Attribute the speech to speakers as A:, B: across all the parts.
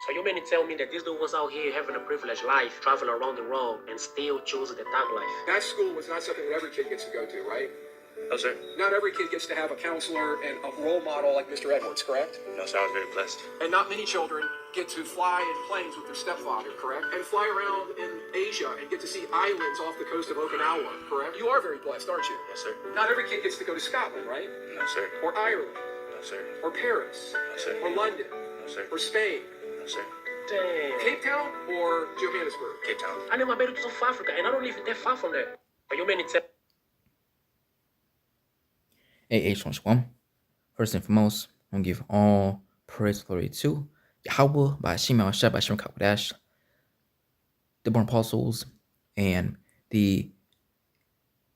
A: So you mean to tell me that this dude was out here having a privileged life, traveling around the world, and still choosing the thug life?
B: That school was not something that every kid gets to go to, right?
A: No, sir.
B: Not every kid gets to have a counselor and a role model like Mr. Edwards, correct?
A: No, sir. I was very blessed.
B: And not many children get to fly in planes with their stepfather, correct? And fly around in Asia and get to see islands off the coast of Okinawa, correct? You are very blessed, aren't you?
A: Yes, sir.
B: Not every kid gets to go to Scotland, right?
A: No, sir.
B: Or Ireland,
A: No, sir.
B: or Paris,
A: No, sir.
B: or London,
A: No, sir.
B: or Spain.
A: No, sir. Damn.
B: Cape Town or Johannesburg?
A: Cape Town. I never been to South Africa, and I don't live that far from there. But you mean to tell?
C: Hey, H1, first and foremost, I'm gonna give all praise and glory to Yahweh by Hashem Shah by Hashem Kakodash, the born apostles, and the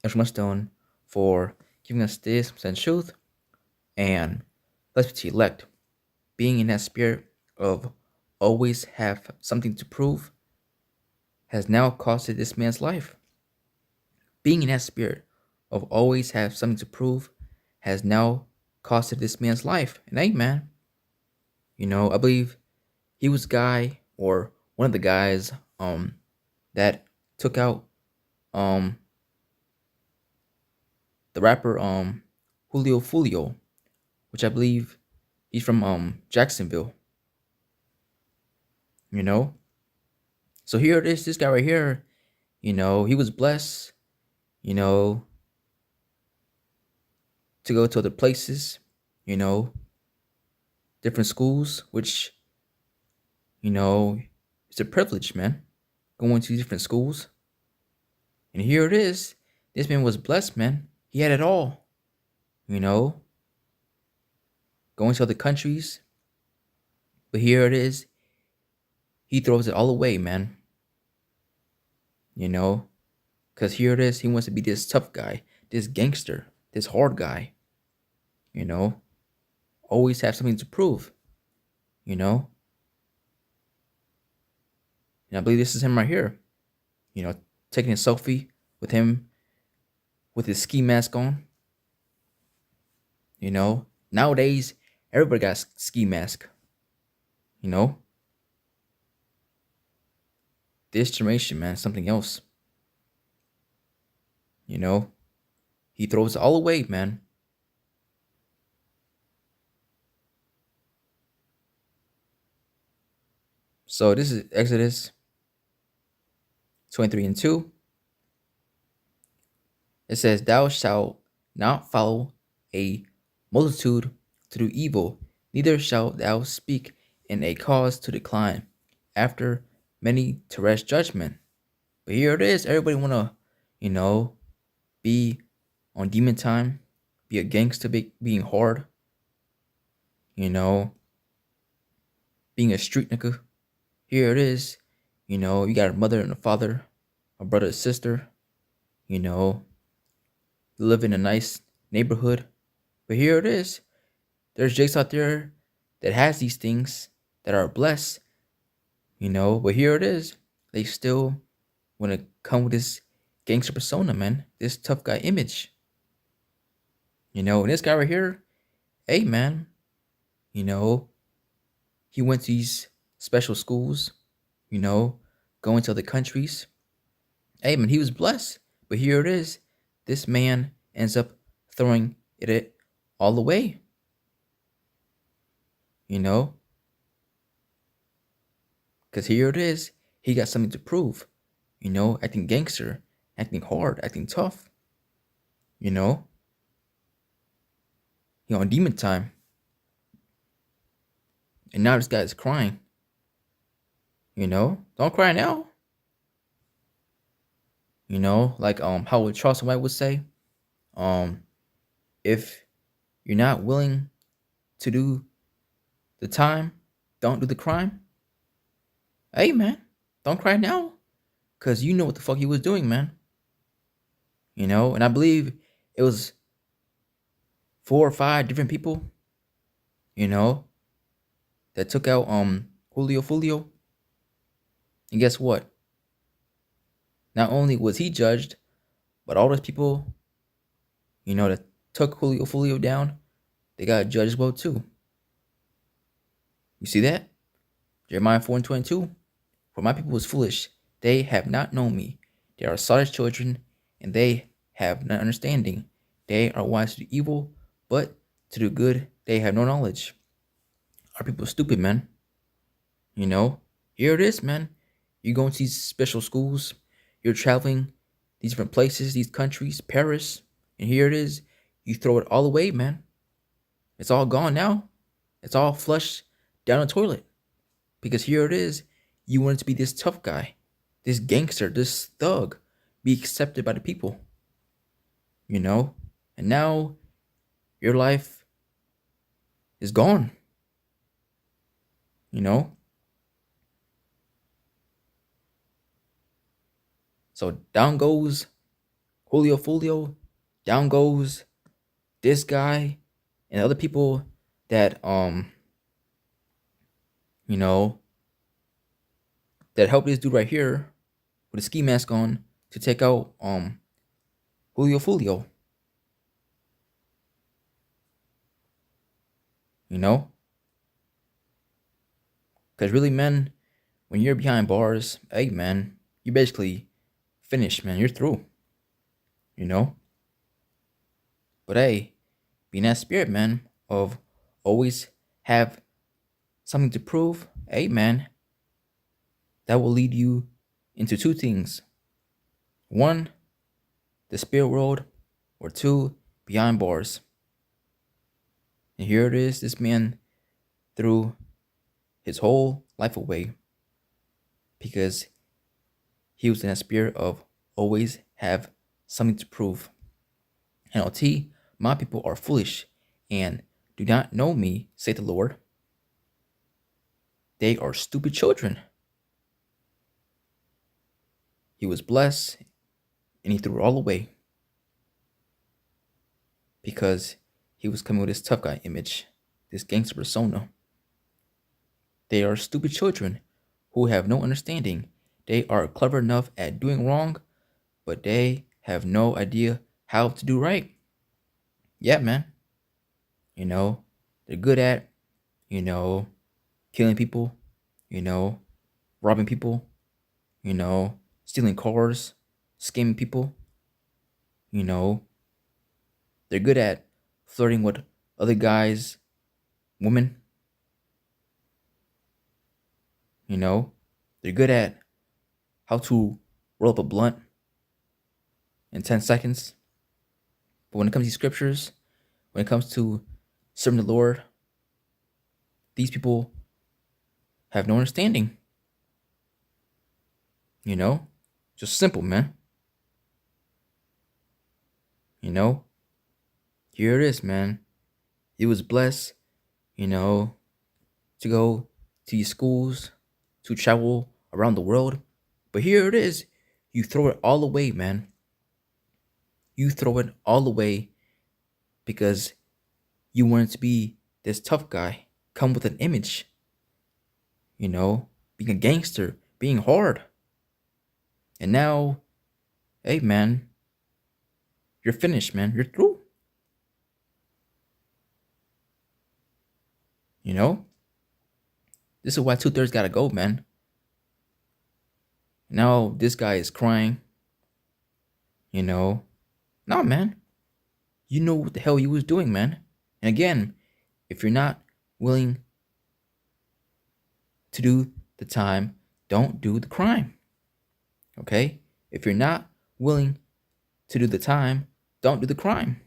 C: instrument stone for giving us this and truth, and let's be to elect, being in that spirit of always have something to prove, has now costed this man's life. Being in that spirit of always have something to prove has now costed this man's life. And amen. You know, I believe he was guy or one of the guys that took out the rapper Julio Fulio, which I believe he's from Jacksonville. You know? So here it is, this guy right here, you know, he was blessed, you know, to go to other places, you know, different schools, which, you know, it's a privilege, man, going to different schools. And here it is. This man was blessed, man. He had it all, you know, going to other countries. But here it is. He throws it all away, man. You know, because here it is. He wants to be this tough guy, this gangster, this hard guy, you know, always have something to prove, you know. And I believe this is him right here, you know, taking a selfie with him with his ski mask on. You know, nowadays, everybody got a ski mask, you know. This generation, man, something else. You know, he throws it all away, man. So this is Exodus 23:2. It says, "Thou shalt not follow a multitude to do evil, neither shalt thou speak in a cause to decline, after many to rest judgment." But here it is. Everybody wanna, you know, be on demon time, be a gangster, being hard, you know, being a street nigga. Here it is. You know, you got a mother and a father, a brother and sister, you know, you live in a nice neighborhood. But here it is. There's Jakes out there that has these things that are blessed, you know, but here it is. They still want to come with this gangster persona, man. This tough guy image. You know, and this guy right here, hey, man, you know, he went to these special schools, you know, going to other countries. Hey, man, he was blessed. But here it is. This man ends up throwing it all away. You know? Because here it is. He got something to prove. You know, acting gangster, acting hard, acting tough. You know? You know, on demon time. And now this guy is crying. You know? Don't cry now. You know, like how Charleston White would say, if you're not willing to do the time, don't do the crime. Hey, man, don't cry now, because you know what the fuck he was doing, man. You know, and I believe it was 4 or 5 different people, you know, that took out Julio Fulio. And guess what? Not only was he judged, but all those people, you know, that took Julio Fulio down, they got judged as well too. You see that? Jeremiah 4 and 22. For my people is foolish. They have not known me. They are selfish children, and they have no understanding. They are wise to do evil, but to do good they have no knowledge. Our people stupid, man. You know, here it is, man. You're going to these special schools. You're traveling these different places, these countries, Paris, and here it is. You throw it all away, man. It's all gone now. It's all flushed down the toilet. Because here it is. You wanted to be this tough guy, this gangster, this thug, be accepted by the people. You know? And now your life is gone. You know? So down goes Julio Fulio, down goes this guy and other people that you know, that helped this dude right here with a ski mask on to take out Julio Fulio. You know? Because really, man, when you're behind bars, hey, man, you basically finished, man. You're through. You know? But hey, being that spirit, man, of always have something to prove, hey, man, that will lead you into two things. One, the spirit world, or two, behind bars. And here it is, this man threw his whole life away because he was in a spirit of always have something to prove. NLT, my people are foolish and do not know me, saith the Lord. They are stupid children. He was blessed and he threw it all away because he was coming with this tough guy image, this gangster persona. They are stupid children who have no understanding. They are clever enough at doing wrong, but they have no idea how to do right. Yeah, man. You know, they're good at, you know, killing people, you know, robbing people, you know, stealing cars, scamming people, you know. They're good at flirting with other guys, women. You know, they're good at how to roll up a blunt in 10 seconds. But when it comes to scriptures, when it comes to serving the Lord, these people have no understanding. You know, just simple, man. You know, here it is, man. He was blessed, you know, to go to these schools, to travel around the world. But here it is. You throw it all away, man. You throw it all away because you wanted to be this tough guy, come with an image. You know, being a gangster, being hard. And now, hey, man, you're finished, man. You're through. You know? This is why 2/3 gotta go, man. Now this guy is crying. You know? No, man. You know what the hell you was doing, man. And again, if you're not willing to do the time, don't do the crime. Okay? If you're not willing to do the time, don't do the crime.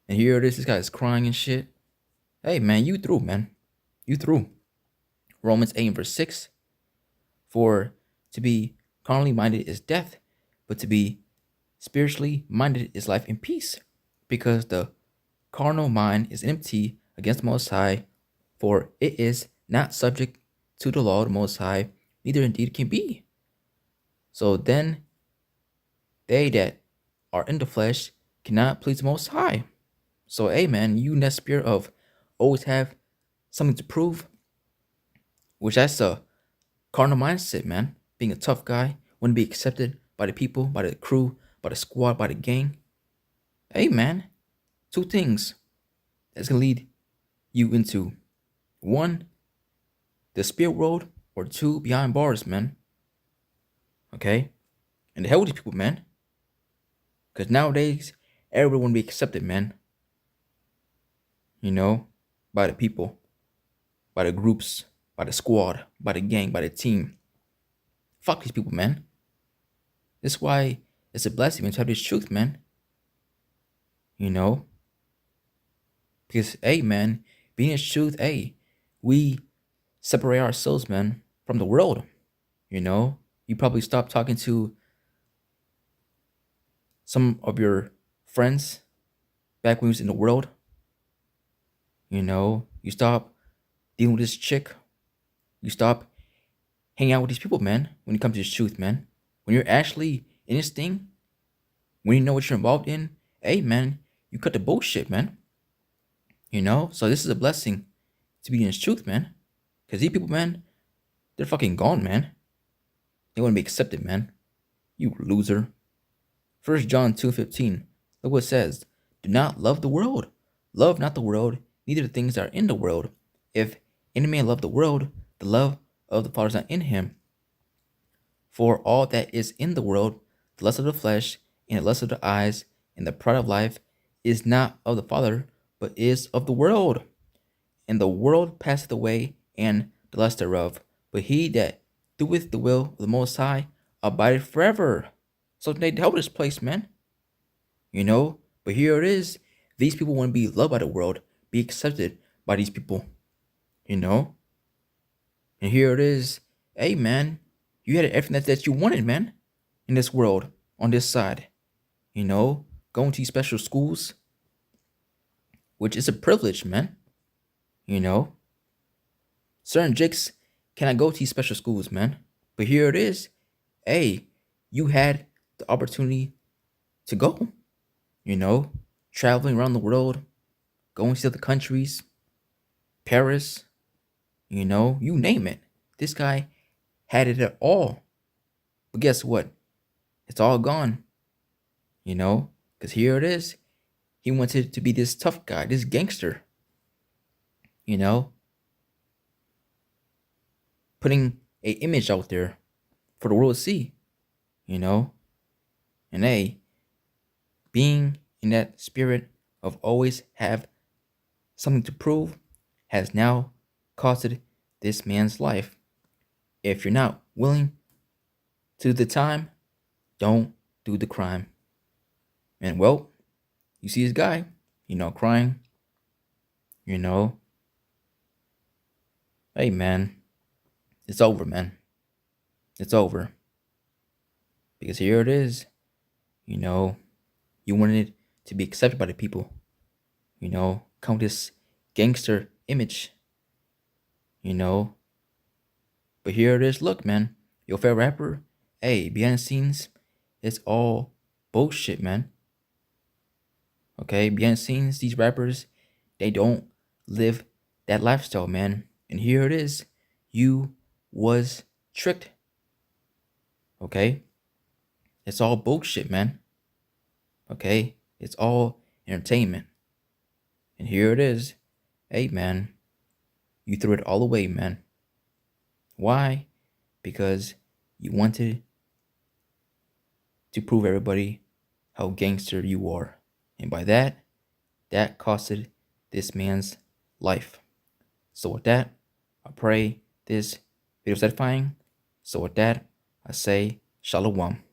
C: And here it is, this guy is crying and shit. Hey, man, you through, man. You through. Romans 8 verse 6. For to be carnally minded is death, but to be spiritually minded is life and peace. Because the carnal mind is enmity against the Most High, for it is not subject to the law of the Most High, neither indeed can be. So then, they that are in the flesh cannot please the Most High. So, hey, man, you in that spirit of always have something to prove, which that's a carnal mindset, man. Being a tough guy, want to be accepted by the people, by the crew, by the squad, by the gang. Hey, man, two things that's going to lead you into. One, the spirit world or 2 behind bars, man. Okay? And the hell with these people, man. Because nowadays, everyone want to be accepted, man. You know, by the people, by the groups, by the squad, by the gang, by the team. Fuck these people, man. That's why it's a blessing to have this truth, man. You know? Because, hey, man, being this truth, hey, we separate ourselves, man, from the world. You know? You probably stop talking to some of your friends back when you was in the world. You know? You stop dealing with this chick. You stop hanging out with these people, man, when it comes to this truth, man. When you're actually in this thing, when you know what you're involved in, hey, man, you cut the bullshit, man. You know? So this is a blessing to be in this truth, man. Because these people, man, they're fucking gone, man. They want to be accepted, man. You loser. 1 John 2:15. Look what it says. Do not love the world. Love not the world, neither the things that are in the world. If any man love the world, the love of the Father is not in him. For all that is in the world, the lust of the flesh, and the lust of the eyes, and the pride of life, is not of the Father, but is of the world. And the world passeth away, and the lust thereof. But he that doeth the will of the Most High abideth forever. So they help this place, man. You know? But here it is. These people want to be loved by the world, be accepted by these people. You know? And here it is. Hey, man, you had everything that you wanted, man, in this world, on this side. You know? Going to these special schools, which is a privilege, man. You know? Certain jigs cannot go to these special schools, man. But here it is. Hey, you had the opportunity to go. You know? Traveling around the world, going to other countries, Paris, you know, you name it. This guy had it at all. But guess what? It's all gone. You know? Because here it is. He wanted to be this tough guy, this gangster. You know? Putting an image out there for the world to see. You know? And hey, being in that spirit of always have something to prove has now costed this man's life. If you're not willing to do the time, don't do the crime. And well, you see this guy, you know, crying, you know. Hey, man, it's over, man. It's over. Because here it is, you know, you wanted to be accepted by the people, you know, come with this gangster image, you know. But here it is, look, man, your favorite rapper, hey, behind the scenes, it's all bullshit, man. Okay, behind the scenes, these rappers, they don't live that lifestyle, man. And here it is, you was tricked. Okay, it's all bullshit, man. Okay, it's all entertainment. And here it is, hey, man, you threw it all away, man. Why? Because you wanted to prove everybody how gangster you are. And by that costed this man's life. So with that, I pray this video is edifying. So with that, I say shalom.